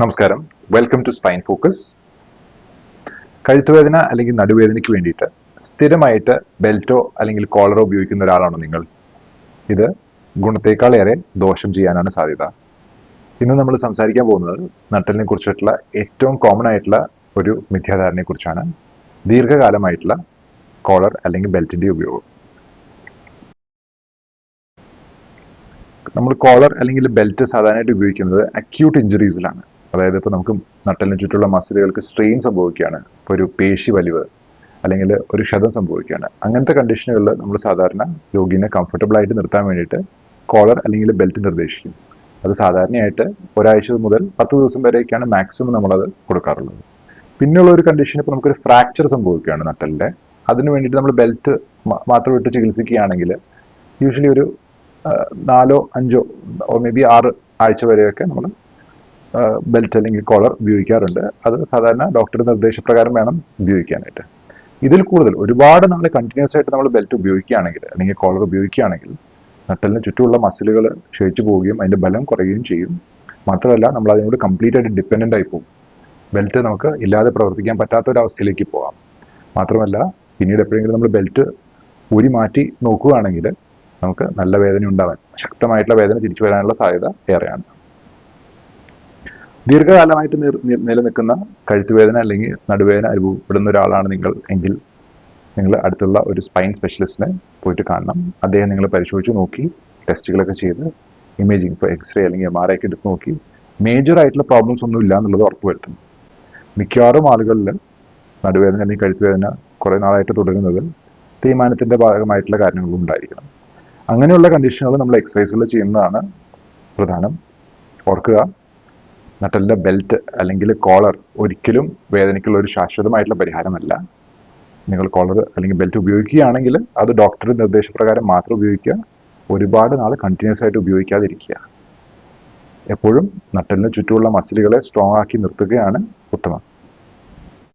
നമസ്കാരം, welcome to spine focus. കഴുത്തുവേദന അല്ലെങ്കിൽ നടുവേദനയ്ക്ക് വേണ്ടിയിട്ട് സ്ഥിരമായിട്ട് ബെൽറ്റോ അല്ലെങ്കിൽ കോളറോ ഉപയോഗിക്കുന്ന ഒരാളാണോ നിങ്ങൾ? ഇത് ഗുണത്തേക്കാളേറെ ദോഷം ചെയ്യാനാണ് സാധ്യത. ഇന്ന് നമ്മൾ സംസാരിക്കാൻ പോകുന്നത് നട്ടലിനെ കുറിച്ചിട്ടുള്ള ഏറ്റവും കോമൺ ആയിട്ടുള്ള ഒരു മിഥ്യാധാരണയെ കുറിച്ചാണ്. ദീർഘകാലമായിട്ടുള്ള കോളർ അല്ലെങ്കിൽ ബെൽറ്റിന്റെ ഉപയോഗം. നമ്മൾ കോളർ അല്ലെങ്കിൽ ബെൽറ്റ് സാധാരണയായിട്ട് ഉപയോഗിക്കുന്നത് അക്യൂട്ട് ഇഞ്ചുറീസിലാണ്. അതായത് ഇപ്പോൾ നമുക്ക് നട്ടലിന് ചുറ്റുള്ള മസിലുകൾക്ക് സ്ട്രെയിൻ സംഭവിക്കുകയാണ്, ഇപ്പോൾ ഒരു പേശി വലിവ് അല്ലെങ്കിൽ ഒരു ക്ഷതം സംഭവിക്കുകയാണ്. അങ്ങനത്തെ കണ്ടീഷനുകളിൽ നമ്മൾ സാധാരണ രോഗീനെ കംഫർട്ടബിൾ ആയിട്ട് നിർത്താൻ വേണ്ടിയിട്ട് കോളർ അല്ലെങ്കിൽ ബെൽറ്റ് നിർദ്ദേശിക്കും. അത് സാധാരണയായിട്ട് ഒരാഴ്ച മുതൽ 10 ദിവസം വരെയൊക്കെയാണ് മാക്സിമം നമ്മളത് കൊടുക്കാറുള്ളത്. പിന്നെയുള്ള ഒരു കണ്ടീഷൻ, ഇപ്പോൾ നമുക്കൊരു ഫ്രാക്ചർ സംഭവിക്കുകയാണ് നട്ടലിൻ്റെ, അതിന് വേണ്ടിയിട്ട് നമ്മൾ ബെൽറ്റ് മാത്രം ഇട്ട് ചികിത്സിക്കുകയാണെങ്കിൽ യൂഷ്വലി ഒരു 4 5 ഓർ മേ ബി 6 ആഴ്ച വരെയൊക്കെ നമ്മൾ ബെൽറ്റ് അല്ലെങ്കിൽ കോളർ ഉപയോഗിക്കാറുണ്ട്. അത് സാധാരണ ഡോക്ടറുടെ നിർദ്ദേശപ്രകാരം വേണം ഉപയോഗിക്കാനായിട്ട്. ഇതിൽ കൂടുതൽ ഒരുപാട് നാൾ കണ്ടിന്യൂസ് ആയിട്ട് നമ്മൾ ബെൽറ്റ് ഉപയോഗിക്കുകയാണെങ്കിൽ അല്ലെങ്കിൽ കോളർ ഉപയോഗിക്കുകയാണെങ്കിൽ നട്ടലിന് ചുറ്റുമുള്ള മസിലുകൾ ക്ഷയിച്ചു പോവുകയും അതിൻ്റെ ബലം കുറയുകയും ചെയ്യും. മാത്രമല്ല, നമ്മൾ അതിനോട് കംപ്ലീറ്റ് ആയിട്ട് ഡിപ്പെൻഡൻ്റ് ആയി പോകും. ബെൽറ്റ് നമുക്ക് ഇല്ലാതെ പ്രവർത്തിക്കാൻ പറ്റാത്ത ഒരു അവസ്ഥയിലേക്ക് പോകാം. മാത്രമല്ല, പിന്നീട് എപ്പോഴെങ്കിലും നമ്മൾ ബെൽറ്റ് ഊരി മാറ്റി നോക്കുകയാണെങ്കിൽ നമുക്ക് നല്ല വേദന ഉണ്ടാവാൻ, ശക്തമായിട്ടുള്ള വേദന തിരിച്ചു വരാനുള്ള സാധ്യത ഏറെയാണ്. ദീർഘകാലമായിട്ട് നിലനിൽക്കുന്ന കഴുത്തുവേദന അല്ലെങ്കിൽ നടുവേദന അനുഭവപ്പെടുന്ന ഒരാളാണ് നിങ്ങൾ എങ്കിൽ നിങ്ങൾ അടുത്തുള്ള ഒരു സ്പൈൻ സ്പെഷ്യലിസ്റ്റിനെ പോയിട്ട് കാണണം. അദ്ദേഹം നിങ്ങൾ പരിശോധിച്ച് നോക്കി ടെസ്റ്റുകളൊക്കെ ചെയ്ത് ഇമേജിങ്, ഇപ്പോൾ എക്സ്റേ അല്ലെങ്കിൽ MRI ഒക്കെ എടുത്ത് നോക്കി മേജർ ആയിട്ടുള്ള പ്രോബ്ലംസ് ഒന്നും ഇല്ല എന്നുള്ളത് ഉറപ്പുവരുത്തും. മിക്കവാറും ആളുകളിൽ നടുവേദന അല്ലെങ്കിൽ കഴുത്തുവേദന കുറേ നാളായിട്ട് തുടരുന്നത് തേയ്മാനത്തിൻ്റെ ഭാഗമായിട്ടുള്ള കാര്യങ്ങളും ഉണ്ടായിരിക്കണം. അങ്ങനെയുള്ള കണ്ടീഷനുകൾ നമ്മൾ എക്സസൈസുകൾ ചെയ്യുന്നതാണ് പ്രധാനം. ഓർക്കുക, നട്ടലിൻ്റെ ബെൽറ്റ് അല്ലെങ്കിൽ കോളർ ഒരിക്കലും വേദനയ്ക്കുള്ള ഒരു ശാശ്വതമായിട്ടുള്ള പരിഹാരമല്ല. നിങ്ങൾ കോളർ അല്ലെങ്കിൽ ബെൽറ്റ് ഉപയോഗിക്കുകയാണെങ്കിൽ അത് ഡോക്ടറുടെ നിർദ്ദേശപ്രകാരം മാത്രം ഉപയോഗിക്കുക. ഒരുപാട് നാൾ കണ്ടിന്യൂസ് ആയിട്ട് ഉപയോഗിക്കാതിരിക്കുക. എപ്പോഴും നട്ടലിന് ചുറ്റുമുള്ള മസിലുകളെ സ്ട്രോങ് ആക്കി നിർത്തുകയാണ്